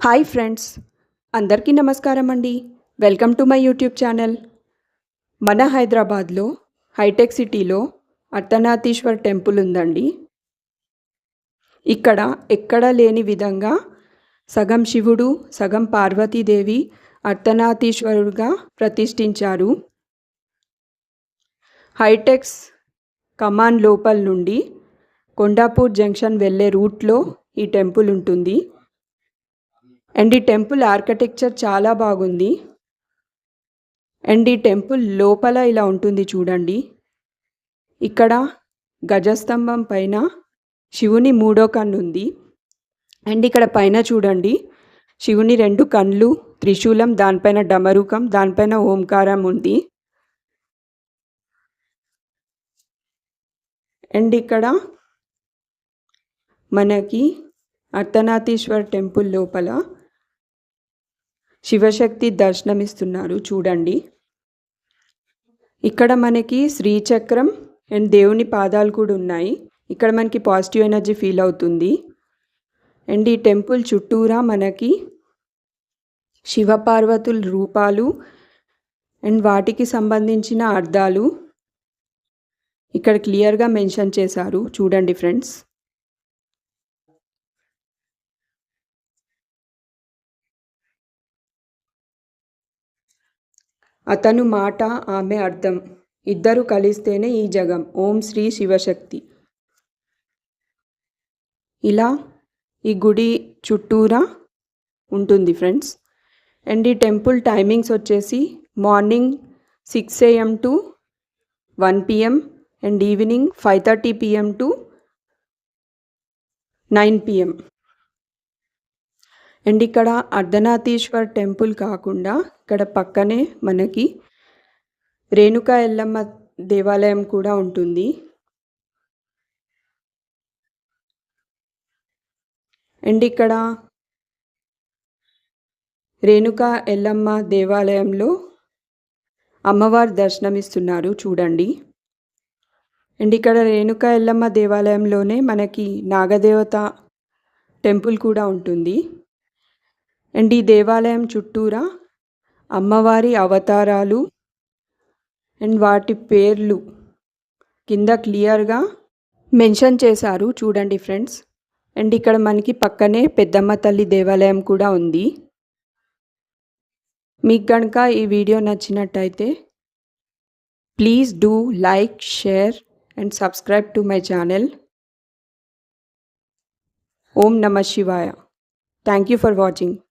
Hi friends, అందరికీ నమస్కారం అండి. Welcome to my YouTube channel. మన హైదరాబాద్లో హైటెక్ సిటీలో అర్ధనారీశ్వర్ టెంపుల్ ఉందండి. ఇక్కడ ఎక్కడా లేని విధంగా సగం శివుడు సగం పార్వతీదేవి అర్ధనారీశ్వరుడుగా ప్రతిష్ఠించారు. హైటెక్స్ కమాన్ లోపల నుండి కొండాపూర్ జంక్షన్ వెళ్ళే రూట్లో ఈ టెంపుల్ ఉంటుంది. అండ్ ఈ టెంపుల్ ఆర్కిటెక్చర్ చాలా బాగుంది. అండ్ ఈ టెంపుల్ లోపల ఇలా ఉంటుంది చూడండి. ఇక్కడ గజస్తంభం పైన శివుని మూడో కన్ను ఉంది. అండ్ ఇక్కడ పైన చూడండి, శివుని 2 కళ్ళు, త్రిశూలం, దానిపైన డమరుకం, దానిపైన ఓంకారం ఉంది. అండ్ ఇక్కడ మనకి అర్ధనారీశ్వర్ టెంపుల్ లోపల శివశక్తి దర్శనమిస్తున్నారు చూడండి. ఇక్కడ మనకి శ్రీచక్రం అండ్ దేవుని పాదాలు కూడా ఉన్నాయి. ఇక్కడ మనకి పాజిటివ్ ఎనర్జీ ఫీల్ అవుతుంది. అండ్ ఈ టెంపుల్ చుట్టూరా మనకి శివపార్వతుల రూపాలు అండ్ వాటికి సంబంధించిన అర్థాలు ఇక్కడ క్లియర్గా మెన్షన్ చేశారు చూడండి ఫ్రెండ్స్. అతను మాట, ఆమె అర్థం, ఇద్దరు కలిస్తేనే ఈ జగం. ఓం శ్రీ శివశక్తి. ఇలా ఈ గుడి చుట్టూరా ఉంటుంది ఫ్రెండ్స్. అండ్ ఈ టెంపుల్ టైమింగ్స్ వచ్చేసి morning 6 AM to 1 PM and evening 5:30 PM to 9 PM. And ఇక్కడ అర్ధనారీశ్వర్ టెంపుల్ కాకుండా ఇక్కడ పక్కనే మనకి రేణుకా ఎల్లమ్మ దేవాలయం కూడా ఉంటుంది. అండ్ ఇక్కడ రేణుకా ఎల్లమ్మ దేవాలయంలో అమ్మవారు దర్శనమిస్తున్నారు చూడండి. అండ్ ఇక్కడ రేణుకా ఎల్లమ్మ దేవాలయంలోనే మనకి నాగదేవత టెంపుల్ కూడా ఉంటుంది. అండ్ ఈ దేవాలయం చుట్టూరా అమ్మవారి అవతారాలు అండ్ వాటి పేర్లు కింద క్లియర్గా మెన్షన్ చేశారు చూడండి ఫ్రెండ్స్. అండ్ ఇక్కడ మనకి పక్కనే పెద్దమ్మ తల్లి దేవాలయం కూడా ఉంది. మీకు కనుక ఈ వీడియో నచ్చినట్టయితే please do like, share and subscribe to my channel. ఓం నమః శివాయ. Thank you for watching.